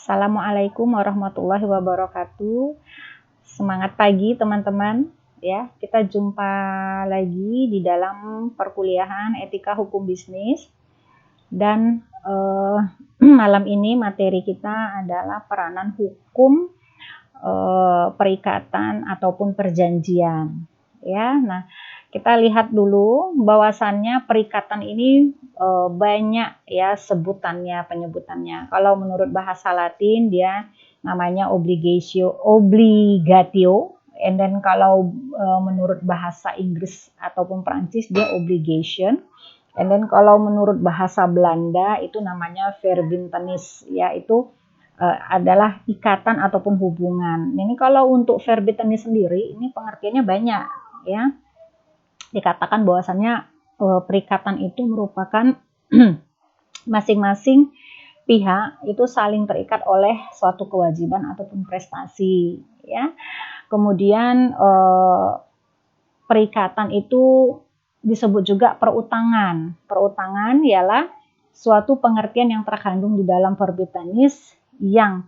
Assalamualaikum warahmatullahi wabarakatuh. Semangat pagi teman-teman. Ya, kita jumpa lagi di dalam perkuliahan Etika Hukum Bisnis. Dan malam ini materi kita adalah peranan hukum perikatan ataupun perjanjian. Ya, nah kita lihat dulu bahwasannya perikatan ini banyak ya penyebutannya. Kalau menurut bahasa Latin dia namanya obligatio, and then kalau menurut bahasa Inggris ataupun Prancis dia obligation, and then kalau menurut bahasa Belanda itu namanya verbintenis, yaitu adalah ikatan ataupun hubungan. Ini kalau untuk verbintenis sendiri ini pengertiannya banyak ya. Dikatakan bahwasannya perikatan itu merupakan masing-masing pihak itu saling terikat oleh suatu kewajiban ataupun prestasi ya. Kemudian perikatan itu disebut juga perutangan. Perutangan ialah suatu pengertian yang terkandung di dalam verbintenis yang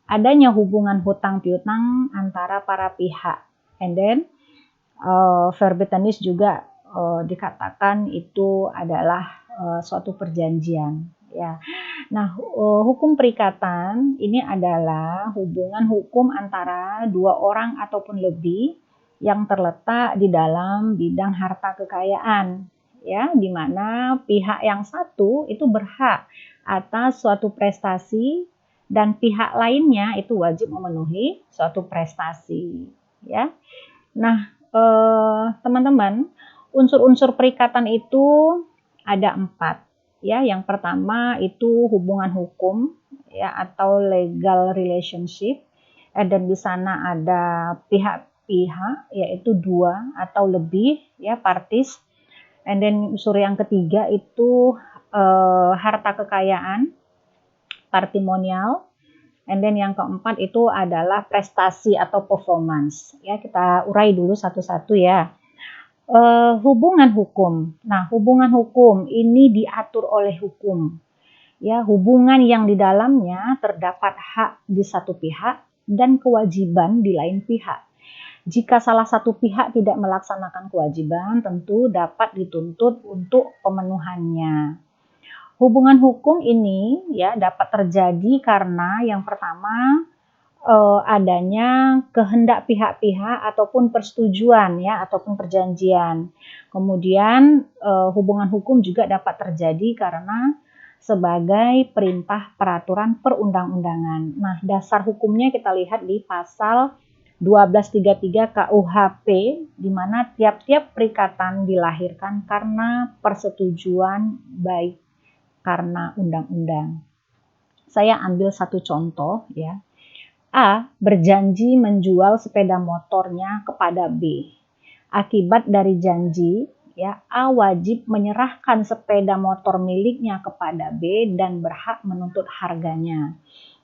adanya hubungan hutang piutang antara para pihak. And then verbintenis juga dikatakan itu adalah suatu perjanjian ya. Nah, hukum perikatan ini adalah hubungan hukum antara dua orang ataupun lebih yang terletak di dalam bidang harta kekayaan ya, di mana pihak yang satu itu berhak atas suatu prestasi dan pihak lainnya itu wajib memenuhi suatu prestasi ya. Nah, teman-teman, unsur-unsur perikatan itu ada 4 ya. Yang pertama itu hubungan hukum ya atau legal relationship, dan di sana ada pihak-pihak yaitu 2 atau lebih ya, parties. And then unsur yang ketiga itu harta kekayaan, patrimonial. And then yang keempat itu adalah prestasi atau performance. Ya, kita urai dulu satu-satu ya. Hubungan hukum. Nah, hubungan hukum ini diatur oleh hukum. Ya, hubungan yang di dalamnya terdapat hak di satu pihak dan kewajiban di lain pihak. Jika salah satu pihak tidak melaksanakan kewajiban, tentu dapat dituntut untuk pemenuhannya. Hubungan hukum ini ya dapat terjadi karena yang pertama adanya kehendak pihak-pihak ataupun persetujuan ya ataupun perjanjian. Kemudian hubungan hukum juga dapat terjadi karena sebagai perintah peraturan perundang-undangan. Nah, dasar hukumnya kita lihat di pasal 1233 KUHP, di mana tiap-tiap perikatan dilahirkan karena persetujuan baik karena undang-undang. Saya ambil satu contoh ya. A berjanji menjual sepeda motornya kepada B. Akibat dari janji ya, A wajib menyerahkan sepeda motor miliknya kepada B dan berhak menuntut harganya.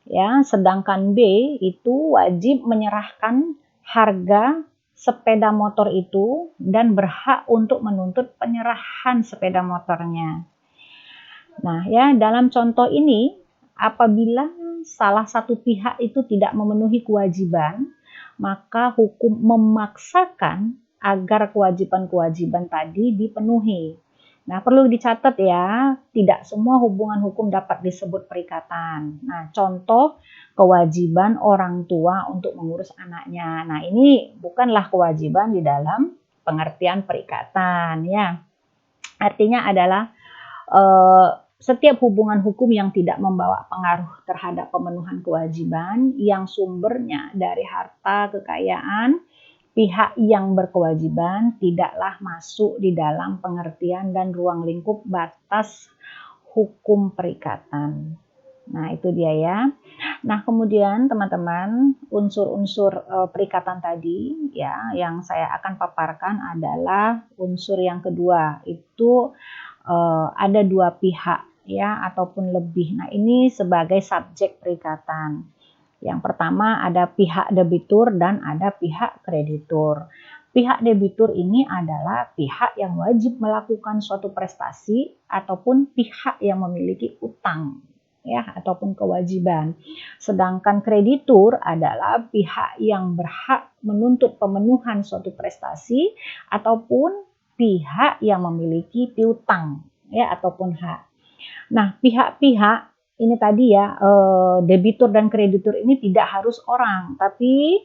Ya, sedangkan B itu wajib menyerahkan harga sepeda motor itu dan berhak untuk menuntut penyerahan sepeda motornya. Nah, ya, dalam contoh ini, apabila salah satu pihak itu tidak memenuhi kewajiban, maka hukum memaksakan agar kewajiban-kewajiban tadi dipenuhi. Nah, perlu dicatat ya, tidak semua hubungan hukum dapat disebut perikatan. Nah, contoh kewajiban orang tua untuk mengurus anaknya. Nah, ini bukanlah kewajiban di dalam pengertian perikatan ya. Artinya adalah setiap hubungan hukum yang tidak membawa pengaruh terhadap pemenuhan kewajiban yang sumbernya dari harta kekayaan pihak yang berkewajiban tidaklah masuk di dalam pengertian dan ruang lingkup batas hukum perikatan. Nah, itu dia ya. Nah, kemudian teman-teman, unsur-unsur perikatan tadi ya yang saya akan paparkan adalah unsur yang kedua, itu ada 2 pihak ya ataupun lebih. Nah, ini sebagai subjek perikatan. Yang pertama ada pihak debitur dan ada pihak kreditur. Pihak debitur ini adalah pihak yang wajib melakukan suatu prestasi ataupun pihak yang memiliki utang ya ataupun kewajiban. Sedangkan kreditur adalah pihak yang berhak menuntut pemenuhan suatu prestasi ataupun pihak yang memiliki piutang ya ataupun hak. Nah, pihak-pihak ini tadi ya, debitur dan kreditur ini tidak harus orang, tapi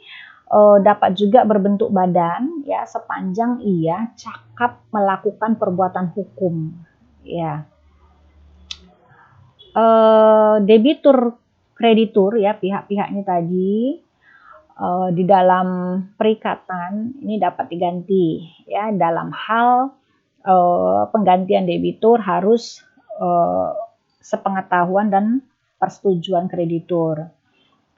dapat juga berbentuk badan ya sepanjang ia cakap melakukan perbuatan hukum ya. Debitur kreditur ya pihak-pihaknya tadi di dalam perikatan ini dapat diganti ya dalam hal penggantian debitur harus sepengetahuan dan persetujuan kreditur.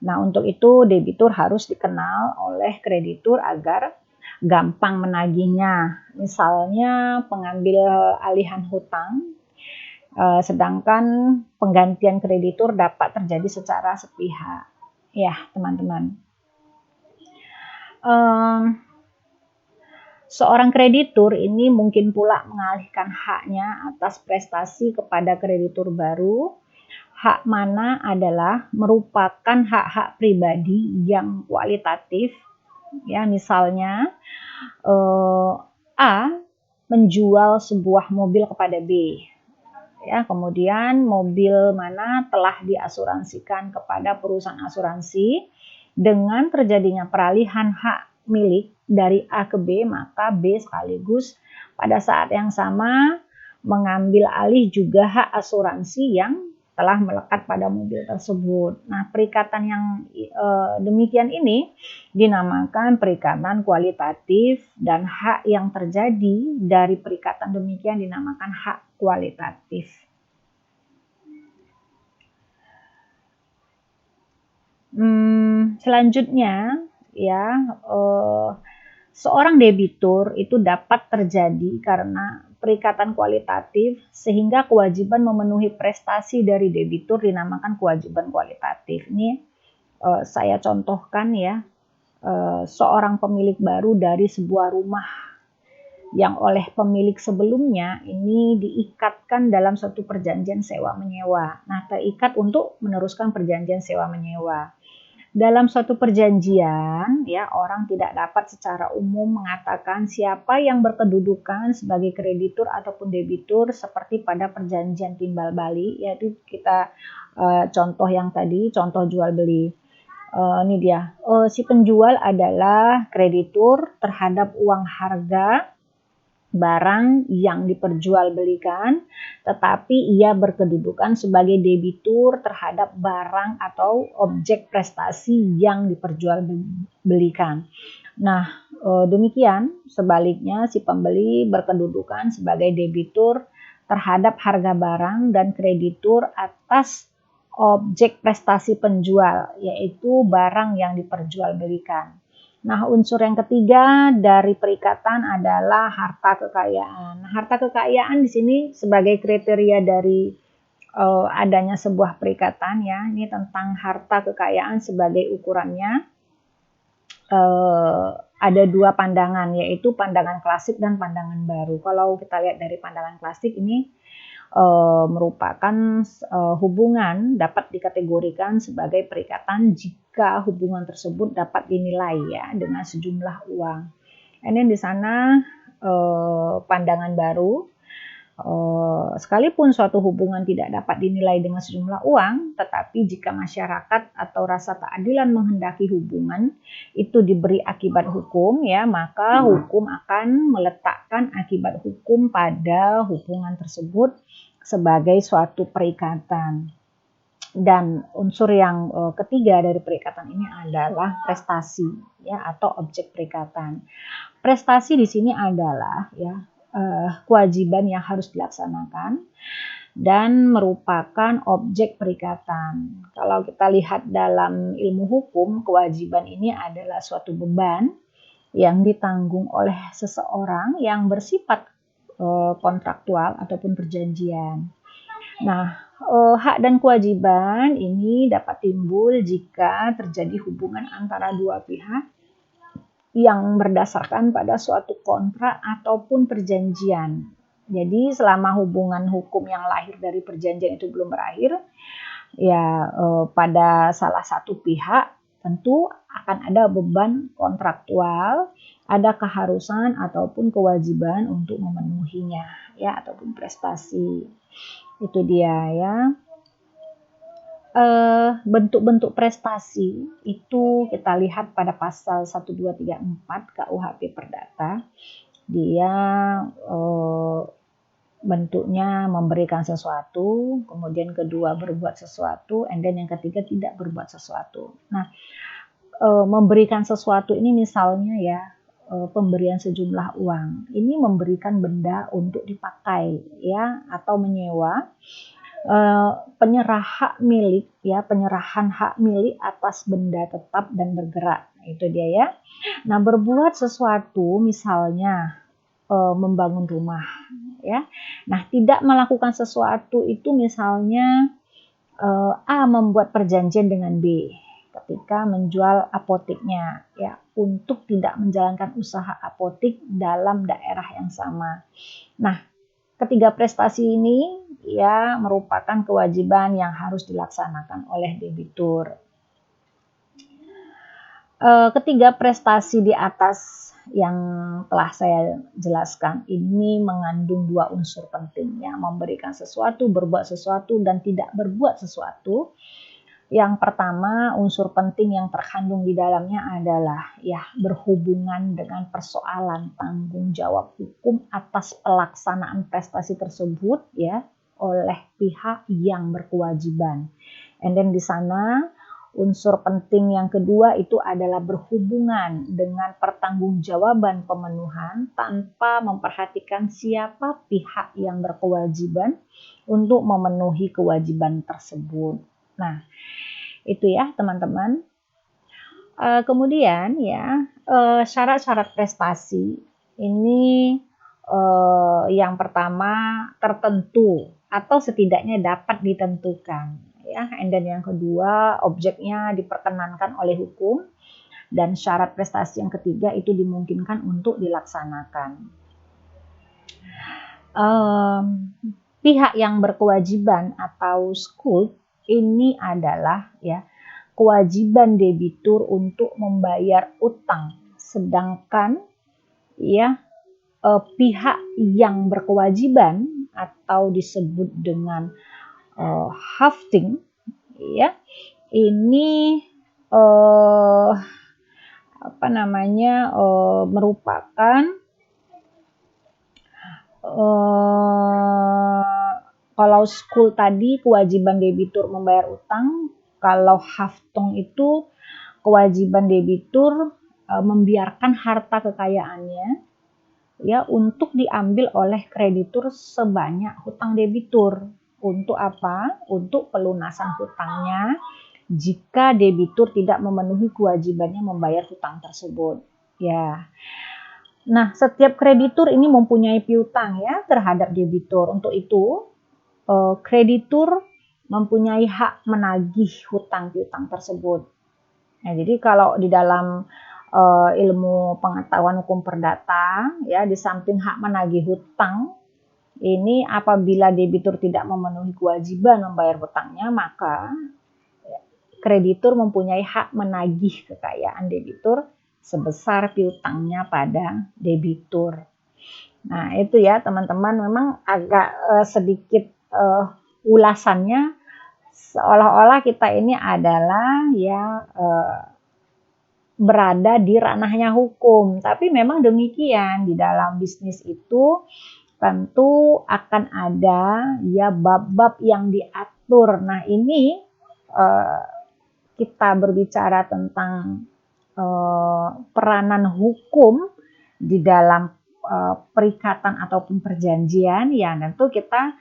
Nah, untuk itu debitur harus dikenal oleh kreditur agar gampang menagihnya. Misalnya pengambil alihan hutang, sedangkan penggantian kreditur dapat terjadi secara sepihak. Ya, teman-teman. Seorang kreditur ini mungkin pula mengalihkan haknya atas prestasi kepada kreditur baru. Hak mana adalah merupakan hak-hak pribadi yang kualitatif. Ya, misalnya A menjual sebuah mobil kepada B. Ya, kemudian mobil mana telah diasuransikan kepada perusahaan asuransi. Dengan terjadinya peralihan hak milik dari A ke B, maka B sekaligus pada saat yang sama mengambil alih juga hak asuransi yang telah melekat pada mobil tersebut. Nah, perikatan yang demikian ini dinamakan perikatan kualitatif dan hak yang terjadi dari perikatan demikian dinamakan hak kualitatif. Selanjutnya ya seorang debitur itu dapat terjadi karena perikatan kualitatif sehingga kewajiban memenuhi prestasi dari debitur dinamakan kewajiban kualitatif. Ini saya contohkan ya, seorang pemilik baru dari sebuah rumah yang oleh pemilik sebelumnya ini diikatkan dalam suatu perjanjian sewa menyewa. Nah, terikat untuk meneruskan perjanjian sewa menyewa. Dalam suatu perjanjian, ya orang tidak dapat secara umum mengatakan siapa yang berkedudukan sebagai kreditur ataupun debitur seperti pada perjanjian timbal balik, yaitu kita contoh yang tadi, contoh jual beli. Ini dia, si penjual adalah kreditur terhadap uang harga barang yang diperjualbelikan, tetapi ia berkedudukan sebagai debitur terhadap barang atau objek prestasi yang diperjualbelikan. Nah, demikian sebaliknya si pembeli berkedudukan sebagai debitur terhadap harga barang dan kreditur atas objek prestasi penjual, yaitu barang yang diperjualbelikan. Nah, unsur yang ketiga dari perikatan adalah harta kekayaan. Harta kekayaan di sini sebagai kriteria dari adanya sebuah perikatan ya. Ini tentang harta kekayaan sebagai ukurannya. Ada dua pandangan, yaitu pandangan klasik dan pandangan baru. Kalau kita lihat dari pandangan klasik ini merupakan hubungan dapat dikategorikan sebagai perikatan jika hubungan tersebut dapat dinilai ya dengan sejumlah uang. Ini di sana pandangan baru, sekalipun suatu hubungan tidak dapat dinilai dengan sejumlah uang, tetapi jika masyarakat atau rasa keadilan menghendaki hubungan itu diberi akibat hukum ya, maka hukum akan meletakkan akibat hukum pada hubungan tersebut sebagai suatu perikatan. Dan unsur yang ketiga dari perikatan ini adalah prestasi ya atau objek perikatan. Prestasi di sini adalah ya kewajiban yang harus dilaksanakan dan merupakan objek perikatan. Kalau kita lihat dalam ilmu hukum, kewajiban ini adalah suatu beban yang ditanggung oleh seseorang yang bersifat kontraktual ataupun perjanjian. Nah, hak dan kewajiban ini dapat timbul jika terjadi hubungan antara dua pihak yang berdasarkan pada suatu kontrak ataupun perjanjian. Jadi selama hubungan hukum yang lahir dari perjanjian itu belum berakhir, ya pada salah satu pihak tentu akan ada beban kontraktual, ada keharusan ataupun kewajiban untuk memenuhinya ya, ataupun prestasi. Itu dia ya. Bentuk-bentuk prestasi itu kita lihat pada pasal 1234 KUHP Perdata. Dia bentuknya memberikan sesuatu, kemudian kedua berbuat sesuatu, and then yang ketiga tidak berbuat sesuatu. Nah, memberikan sesuatu ini misalnya ya, pemberian sejumlah uang. Ini memberikan benda untuk dipakai ya, atau menyewa. Penyerahan hak milik atas benda tetap dan bergerak. Itu dia ya. Nah, berbuat sesuatu misalnya membangun rumah ya. Nah, tidak melakukan sesuatu itu misalnya A membuat perjanjian dengan B ketika menjual apoteknya ya, untuk tidak menjalankan usaha apotek dalam daerah yang sama. Nah, ketiga prestasi ini ya merupakan kewajiban yang harus dilaksanakan oleh debitur. Ketiga prestasi di atas yang telah saya jelaskan ini mengandung dua unsur penting ya, memberikan sesuatu, berbuat sesuatu, dan tidak berbuat sesuatu. Yang pertama, unsur penting yang terkandung di dalamnya adalah ya berhubungan dengan persoalan tanggung jawab hukum atas pelaksanaan prestasi tersebut ya oleh pihak yang berkewajiban. And then di sana unsur penting yang kedua itu adalah berhubungan dengan pertanggungjawaban pemenuhan tanpa memperhatikan siapa pihak yang berkewajiban untuk memenuhi kewajiban tersebut. Nah, itu ya teman-teman. Kemudian ya syarat-syarat prestasi ini yang pertama tertentu atau setidaknya dapat ditentukan ya, and then yang kedua objeknya diperkenankan oleh hukum, dan syarat prestasi yang ketiga itu dimungkinkan untuk dilaksanakan. Pihak yang berkewajiban atau skuld ini adalah ya kewajiban debitur untuk membayar utang, sedangkan ya pihak yang berkewajiban atau disebut dengan hafting ya ini merupakan kalau skuld tadi kewajiban debitur membayar utang, kalau haftung itu kewajiban debitur membiarkan harta kekayaannya ya untuk diambil oleh kreditur sebanyak hutang debitur. Untuk apa? Untuk pelunasan hutangnya jika debitur tidak memenuhi kewajibannya membayar hutang tersebut. Ya. Nah, setiap kreditur ini mempunyai piutang ya terhadap debitur. Untuk itu kreditur mempunyai hak menagih hutang piutang tersebut. Nah, jadi kalau di dalam ilmu pengetahuan hukum perdata ya, di samping hak menagih hutang ini apabila debitur tidak memenuhi kewajiban membayar hutangnya, maka kreditur mempunyai hak menagih kekayaan debitur sebesar piutangnya pada debitur. Nah, itu ya teman-teman, memang agak sedikit ulasannya seolah-olah kita ini adalah ya berada di ranahnya hukum, tapi memang demikian. Di dalam bisnis itu tentu akan ada ya bab-bab yang diatur. Nah, ini kita berbicara tentang peranan hukum di dalam perikatan ataupun perjanjian, ya tentu kita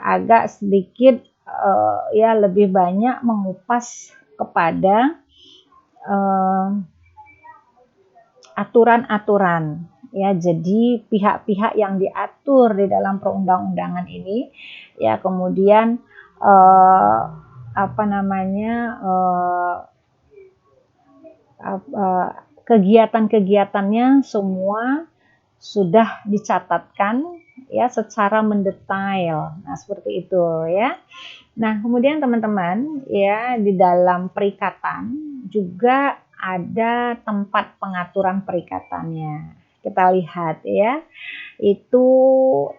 agak sedikit ya lebih banyak mengupas kepada aturan-aturan ya. Jadi pihak-pihak yang diatur di dalam perundang-undangan ini ya, kemudian kegiatan-kegiatannya semua sudah dicatatkan ya secara mendetail. Nah, seperti itu ya. Nah, kemudian teman-teman ya di dalam perikatan juga ada tempat pengaturan perikatannya. Kita lihat ya, itu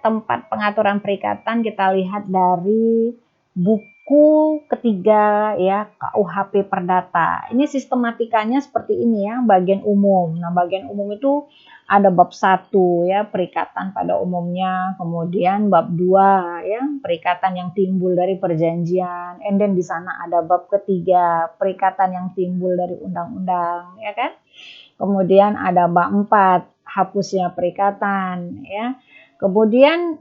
tempat pengaturan perikatan kita lihat dari buku ketiga ya KUHP Perdata. Ini sistematikanya seperti ini ya, bagian umum. Nah, bagian umum itu ada bab 1 ya, perikatan pada umumnya, kemudian bab 2 ya, perikatan yang timbul dari perjanjian, and then di sana ada bab ketiga, perikatan yang timbul dari undang-undang ya kan. Kemudian ada bab 4, hapusnya perikatan ya. Kemudian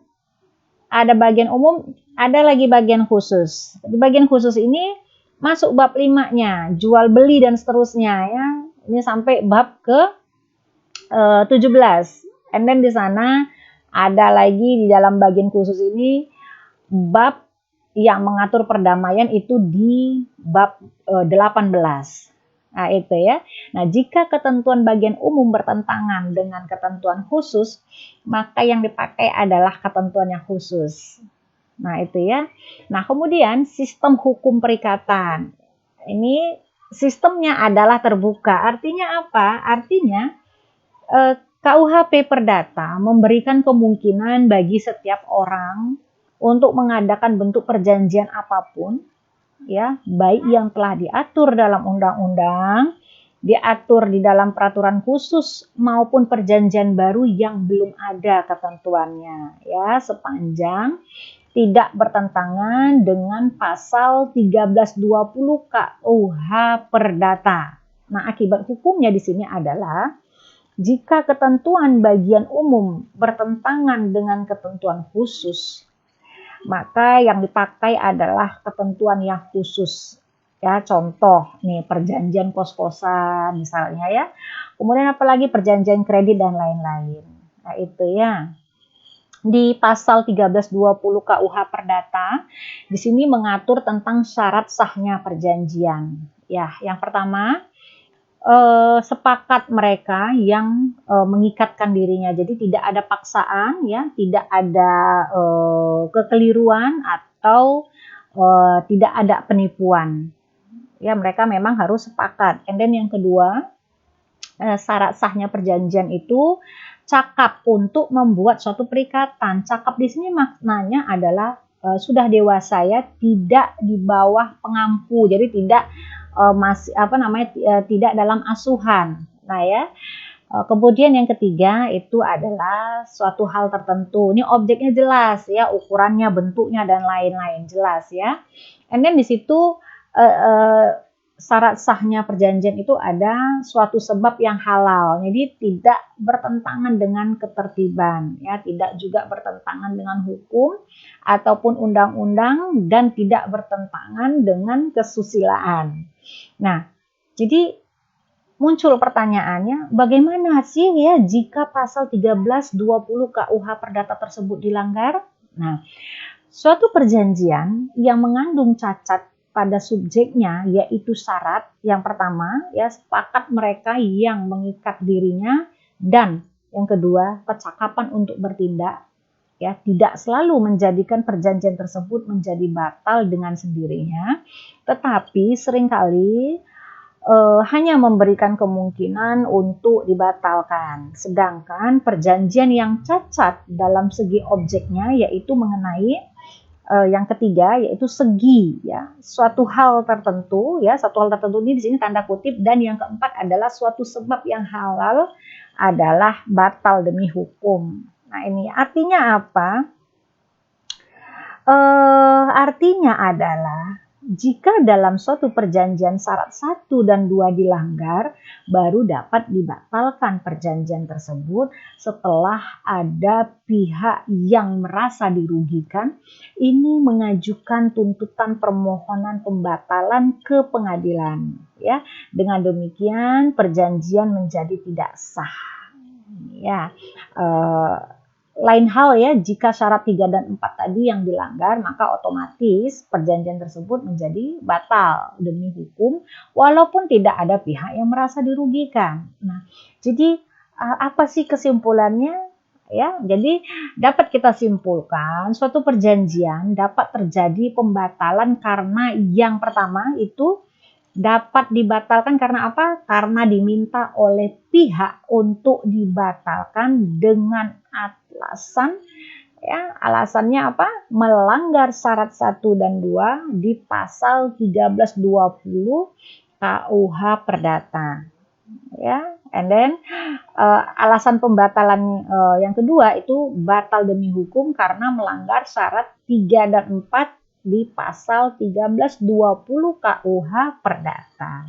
ada bagian umum, ada lagi bagian khusus. Di bagian khusus ini masuk bab 5-nya, jual beli dan seterusnya ya. Ini sampai bab ke 17. And then di sana ada lagi di dalam bagian khusus ini bab yang mengatur perdamaian itu di bab 18. Nah, itu ya. Nah, jika ketentuan bagian umum bertentangan dengan ketentuan khusus, maka yang dipakai adalah ketentuan yang khusus. Nah, itu ya. Nah, kemudian sistem hukum perikatan. Ini sistemnya adalah terbuka. Artinya apa? Artinya KUHP Perdata memberikan kemungkinan bagi setiap orang untuk mengadakan bentuk perjanjian apapun ya, baik yang telah diatur dalam undang-undang, diatur di dalam peraturan khusus maupun perjanjian baru yang belum ada ketentuannya ya, sepanjang tidak bertentangan dengan pasal 1320 KUH Perdata. Nah, akibat hukumnya di sini adalah jika ketentuan bagian umum bertentangan dengan ketentuan khusus, maka yang dipakai adalah ketentuan yang khusus. Ya, contoh nih perjanjian kos-kosan misalnya ya. Kemudian apalagi perjanjian kredit dan lain-lain. Nah, itu ya. Di pasal 1320 KUH Perdata, di sini mengatur tentang syarat sahnya perjanjian. Ya, yang pertama sepakat mereka yang mengikatkan dirinya. Jadi tidak ada paksaan ya, tidak ada kekeliruan atau tidak ada penipuan. Ya, mereka memang harus sepakat. And then yang kedua, syarat sahnya perjanjian itu cakap untuk membuat suatu perikatan. Cakap di sini maknanya adalah sudah dewasa ya, tidak di bawah pengampu. Jadi tidak masih tidak dalam asuhan. Nah ya, kemudian yang ketiga itu adalah suatu hal tertentu. Ini objeknya jelas ya, ukurannya, bentuknya dan lain-lain jelas ya. And then di situ syarat sahnya perjanjian itu ada suatu sebab yang halal. Jadi tidak bertentangan dengan ketertiban ya, tidak juga bertentangan dengan hukum ataupun undang-undang dan tidak bertentangan dengan kesusilaan. Nah, jadi muncul pertanyaannya, bagaimana sih ya jika pasal 1320 KUH Perdata tersebut dilanggar? Nah, suatu perjanjian yang mengandung cacat pada subjeknya yaitu syarat yang pertama ya, sepakat mereka yang mengikat dirinya, dan yang kedua kecakapan untuk bertindak ya, tidak selalu menjadikan perjanjian tersebut menjadi batal dengan sendirinya, tetapi seringkali hanya memberikan kemungkinan untuk dibatalkan. Sedangkan perjanjian yang cacat dalam segi objeknya yaitu mengenai yang ketiga yaitu segi ya, suatu hal tertentu ya, satu hal tertentu ini di sini tanda kutip, dan yang keempat adalah suatu sebab yang halal adalah batal demi hukum. Nah, ini artinya apa? Artinya adalah jika dalam suatu perjanjian syarat 1 dan 2 dilanggar, baru dapat dibatalkan perjanjian tersebut setelah ada pihak yang merasa dirugikan ini mengajukan tuntutan permohonan pembatalan ke pengadilan ya. Dengan demikian perjanjian menjadi tidak sah. Ya. Lain hal ya, jika syarat 3 dan 4 tadi yang dilanggar, maka otomatis perjanjian tersebut menjadi batal demi hukum walaupun tidak ada pihak yang merasa dirugikan. Nah, jadi apa sih kesimpulannya? Ya, jadi dapat kita simpulkan suatu perjanjian dapat terjadi pembatalan karena yang pertama itu dapat dibatalkan karena apa? Karena diminta oleh pihak untuk dibatalkan dengan alasan, ya, alasannya apa? Melanggar syarat 1 dan 2 di pasal 1320 KUH Perdata. Ya, and then alasan pembatalan yang kedua itu batal demi hukum karena melanggar syarat 3 dan 4 di pasal 1320 KUH Perdata.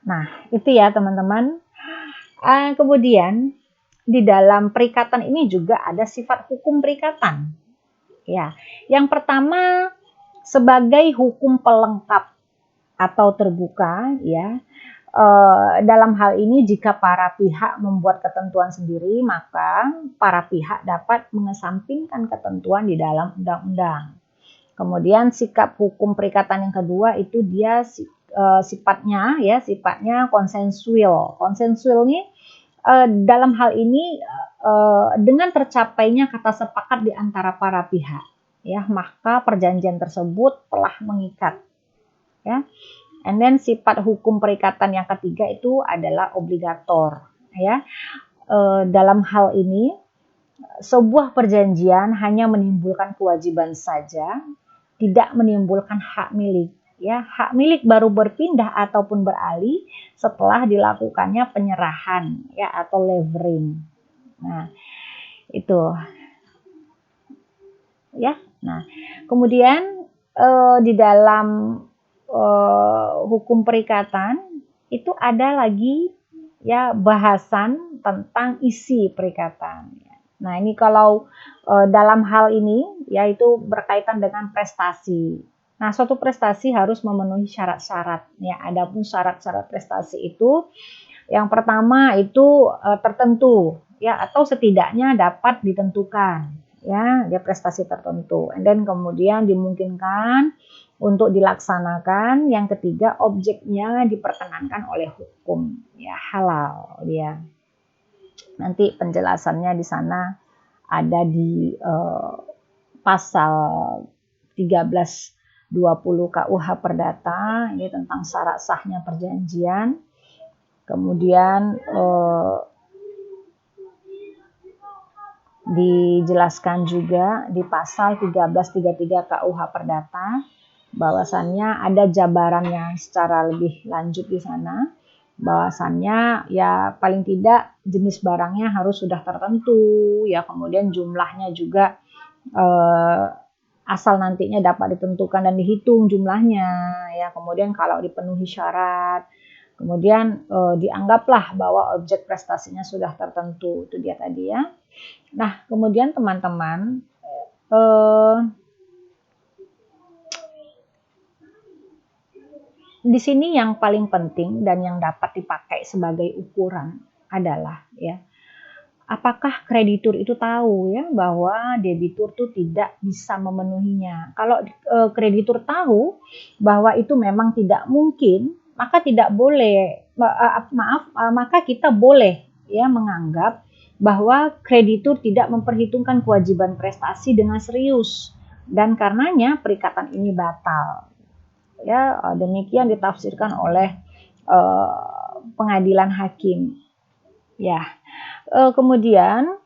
Nah, itu ya teman-teman. Kemudian di dalam perikatan ini juga ada sifat hukum perikatan. Ya, yang pertama sebagai hukum pelengkap atau terbuka, ya. Dalam hal ini jika para pihak membuat ketentuan sendiri, maka para pihak dapat mengesampingkan ketentuan di dalam undang-undang. Kemudian sikap hukum perikatan yang kedua itu dia sifatnya konsensual. Konsensual ini dalam hal ini dengan tercapainya kata sepakat di antara para pihak, ya, maka perjanjian tersebut telah mengikat, ya. And then sifat hukum perikatan yang ketiga itu adalah obligator, ya. Dalam hal ini sebuah perjanjian hanya menimbulkan kewajiban saja, tidak menimbulkan hak milik. Ya, hak milik baru berpindah ataupun beralih setelah dilakukannya penyerahan, ya, atau levering. Nah, itu, ya. Nah, kemudian di dalam hukum perikatan itu ada lagi, ya, bahasan tentang isi perikatan. Nah, ini kalau dalam hal ini yaitu berkaitan dengan prestasi. Nah, suatu prestasi harus memenuhi syarat-syarat, ya. Adapun syarat-syarat prestasi itu yang pertama itu tertentu, ya, atau setidaknya dapat ditentukan, ya, dia prestasi tertentu. And then kemudian dimungkinkan untuk dilaksanakan. Yang ketiga, objeknya diperkenankan oleh hukum, ya, halal dia. Nanti penjelasannya di sana ada di pasal 1320 KUH Perdata, ini tentang syarat sahnya perjanjian. Kemudian dijelaskan juga di pasal 1333 KUH Perdata bahwasannya ada jabarannya secara lebih lanjut di sana, bahwasannya ya paling tidak jenis barangnya harus sudah tertentu, ya, kemudian jumlahnya juga asal nantinya dapat ditentukan dan dihitung jumlahnya, ya, kemudian kalau dipenuhi syarat, kemudian dianggaplah bahwa objek prestasinya sudah tertentu, itu dia tadi, ya. Nah, kemudian teman-teman di sini yang paling penting dan yang dapat dipakai sebagai ukuran adalah, ya, apakah kreditur itu tahu, ya, bahwa debitur itu tidak bisa memenuhinya. Kalau kreditur tahu bahwa itu memang tidak mungkin, maka tidak boleh, maka kita boleh, ya, menganggap bahwa kreditur tidak memperhitungkan kewajiban prestasi dengan serius dan karenanya perikatan ini batal. Ya, demikian ditafsirkan oleh pengadilan hakim. Ya, kemudian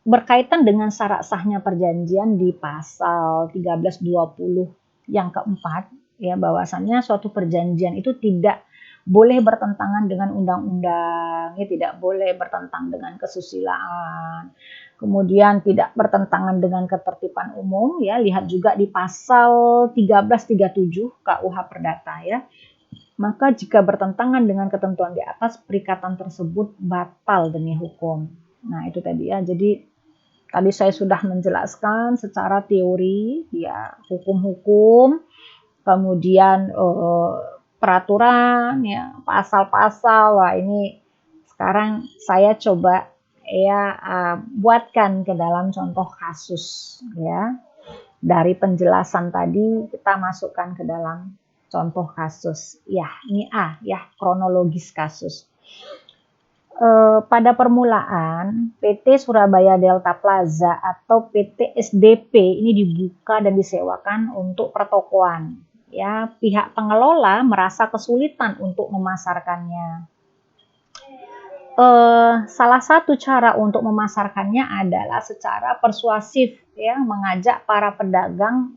berkaitan dengan syarat sahnya perjanjian di pasal 1320 yang keempat, ya, bahwasannya suatu perjanjian itu tidak boleh bertentangan dengan undang-undang, ya, tidak boleh bertentangan dengan kesusilaan, kemudian tidak bertentangan dengan ketertiban umum, ya, lihat juga di pasal 1337 KUH Perdata, ya. Maka jika bertentangan dengan ketentuan di atas, perikatan tersebut batal demi hukum. Nah, itu tadi, ya. Jadi tadi saya sudah menjelaskan secara teori, ya, hukum-hukum, kemudian peraturan, ya, pasal-pasal. Wah, ini sekarang saya coba, ya, buatkan ke dalam contoh kasus, ya. Dari penjelasan tadi kita masukkan ke dalam contoh kasus. Ya, ini A ya, kronologis kasus. Pada permulaan PT Surabaya Delta Plaza atau PT SDP ini dibuka dan disewakan untuk pertokoan. Ya, pihak pengelola merasa kesulitan untuk memasarkannya. Salah satu cara untuk memasarkannya adalah secara persuasif, ya, mengajak para pedagang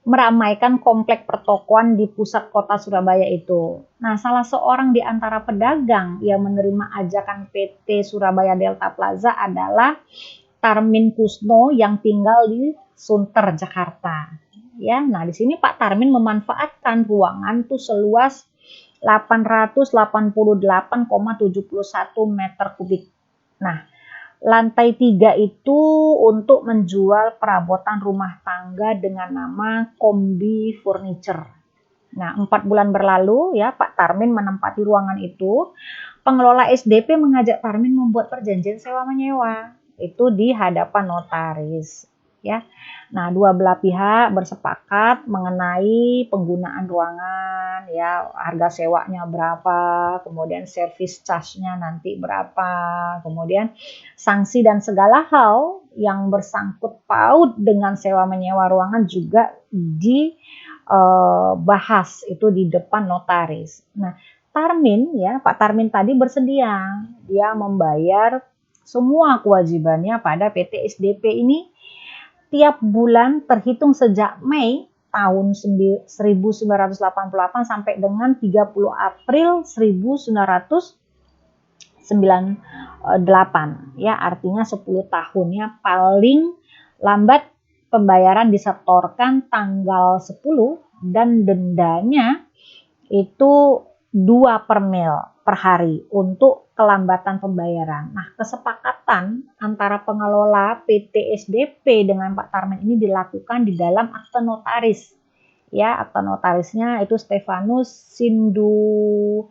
meramaikan komplek pertokoan di pusat kota Surabaya itu. Nah, salah seorang di antara pedagang yang menerima ajakan PT Surabaya Delta Plaza adalah Tarmin Kusno yang tinggal di Sunter, Jakarta. Ya, nah di sini Pak Tarmin memanfaatkan ruangan tuh seluas 888,71 meter kubik. Nah, lantai 3 itu untuk menjual perabotan rumah tangga dengan nama Kombi Furniture. Nah, 4 bulan berlalu ya Pak Tarmin menempati ruangan itu. Pengelola SDP mengajak Tarmin membuat perjanjian sewa menyewa. Itu di hadapan notaris. Ya, nah dua belah pihak bersepakat mengenai penggunaan ruangan, ya harga sewanya berapa, kemudian service charge-nya nanti berapa, kemudian sanksi dan segala hal yang bersangkut paut dengan sewa menyewa ruangan juga dibahas itu di depan notaris. Nah, Tarmin ya Pak Tarmin tadi bersedia, dia membayar semua kewajibannya pada PT SDP ini tiap bulan terhitung sejak Mei tahun 1988 sampai dengan 30 April 1998. Ya, artinya 10 tahun ya. Paling lambat pembayaran disetorkan tanggal 10 dan dendanya itu 2 per mil per hari untuk kelambatan pembayaran. Nah, kesepakatan antara pengelola PT SDP dengan Pak Tarmin ini dilakukan di dalam akte notaris. Ya, akte notarisnya itu Stefanus Sindunata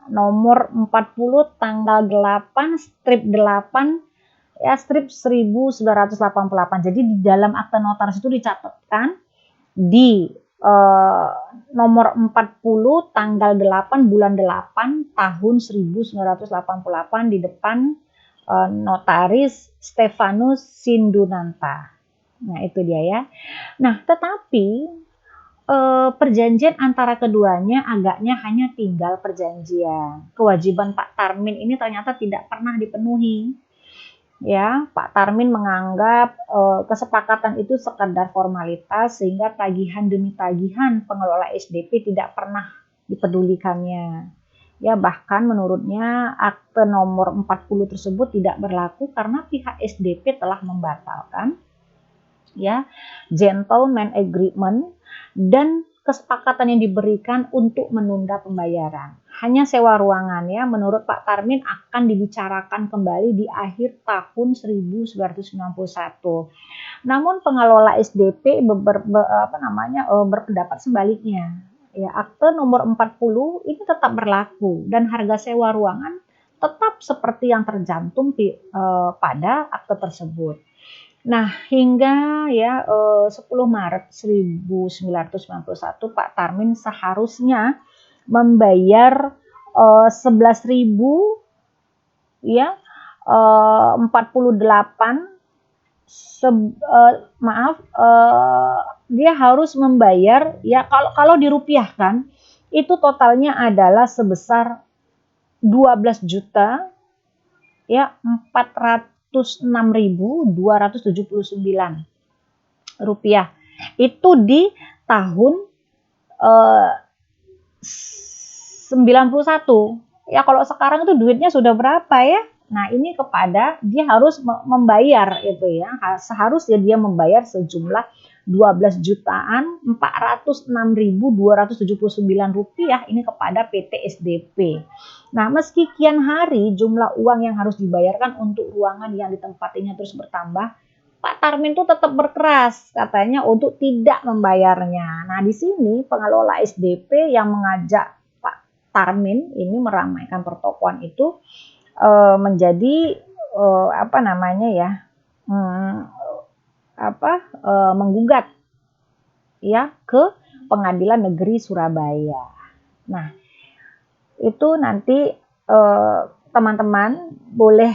nomor 40 tanggal 8 strip 8 ya strip 1988. Jadi di dalam akte notaris itu dicatatkan di nomor 40 tanggal 8 bulan 8 tahun 1988 di depan notaris Stefanus Sindunanta. Nah, itu dia ya. Nah, tetapi perjanjian antara keduanya agaknya hanya tinggal perjanjian. Kewajiban Pak Tarmin ini ternyata tidak pernah dipenuhi. Ya, Pak Tarmin menganggap kesepakatan itu sekedar formalitas sehingga tagihan demi tagihan pengelola SDP tidak pernah dipedulikannya. Ya, bahkan menurutnya akte nomor 40 tersebut tidak berlaku karena pihak SDP telah membatalkan ya gentleman agreement dan kesepakatan yang diberikan untuk menunda pembayaran. Hanya sewa ruangan ya, menurut Pak Tarmin akan dibicarakan kembali di akhir tahun 1991. Namun pengelola SDP berpendapat sebaliknya. Ya, akte nomor 40 ini tetap berlaku dan harga sewa ruangan tetap seperti yang tercantum pada akte tersebut. Nah, hingga ya 10 Maret 1991 Pak Tarmin seharusnya membayar 11.000 ya 48 dia harus membayar ya kalau dirupiahkan itu totalnya adalah sebesar 12 juta ya 406.279 rupiah. Itu di tahun 91. Ya kalau sekarang itu duitnya sudah berapa ya? Nah, ini kepada dia harus membayar itu ya. Seharusnya dia membayar sejumlah 12 jutaan 406.279 rupiah ini kepada PT SDP. Nah, meski kian hari jumlah uang yang harus dibayarkan untuk ruangan yang ditempatinya terus bertambah, Pak Tarmin tuh tetap berkeras katanya untuk tidak membayarnya. Nah, di sini pengelola SDP yang mengajak Pak Tarmin ini meramaikan pertokoan itu menjadi menggugat ya ke Pengadilan Negeri Surabaya. Nah, itu nanti teman-teman boleh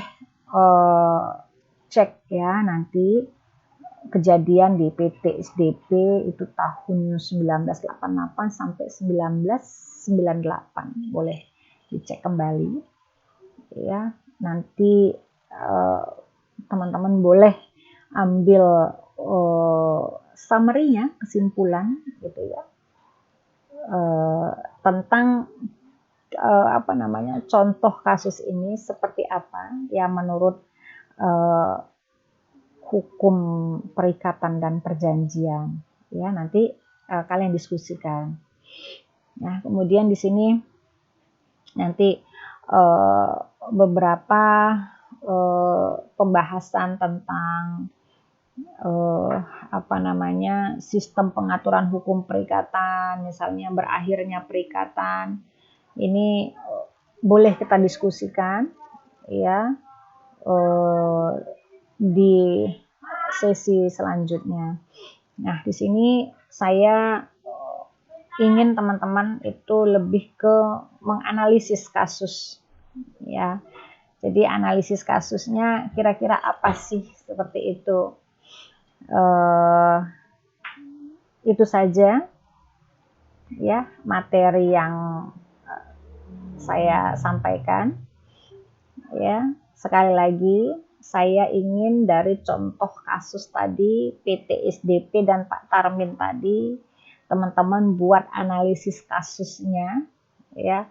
cek ya nanti kejadian di PT SDP itu tahun 1988 sampai 1998, boleh dicek kembali ya. Nanti teman-teman boleh ambil summary-nya, kesimpulan gitu ya, tentang contoh kasus ini seperti apa ya menurut hukum perikatan dan perjanjian ya. Nanti kalian diskusikan. Nah, kemudian di sini nanti beberapa pembahasan tentang sistem pengaturan hukum perikatan, misalnya berakhirnya perikatan, ini boleh kita diskusikan ya di sesi selanjutnya. Nah, di sini saya ingin teman-teman itu lebih ke menganalisis kasus ya. Jadi analisis kasusnya kira-kira apa sih, seperti itu. Itu saja ya materi yang saya sampaikan ya. Sekali lagi saya ingin dari contoh kasus tadi PT SDP dan Pak Tarmin tadi, teman-teman buat analisis kasusnya ya,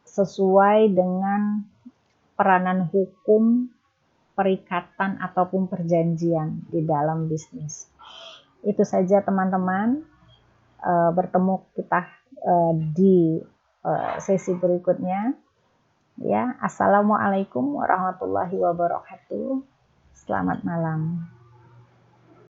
sesuai dengan peranan hukum perikatan ataupun perjanjian di dalam bisnis. Itu saja teman-teman. Bertemu kita di sesi berikutnya ya. Assalamualaikum warahmatullahi wabarakatuh. Selamat malam.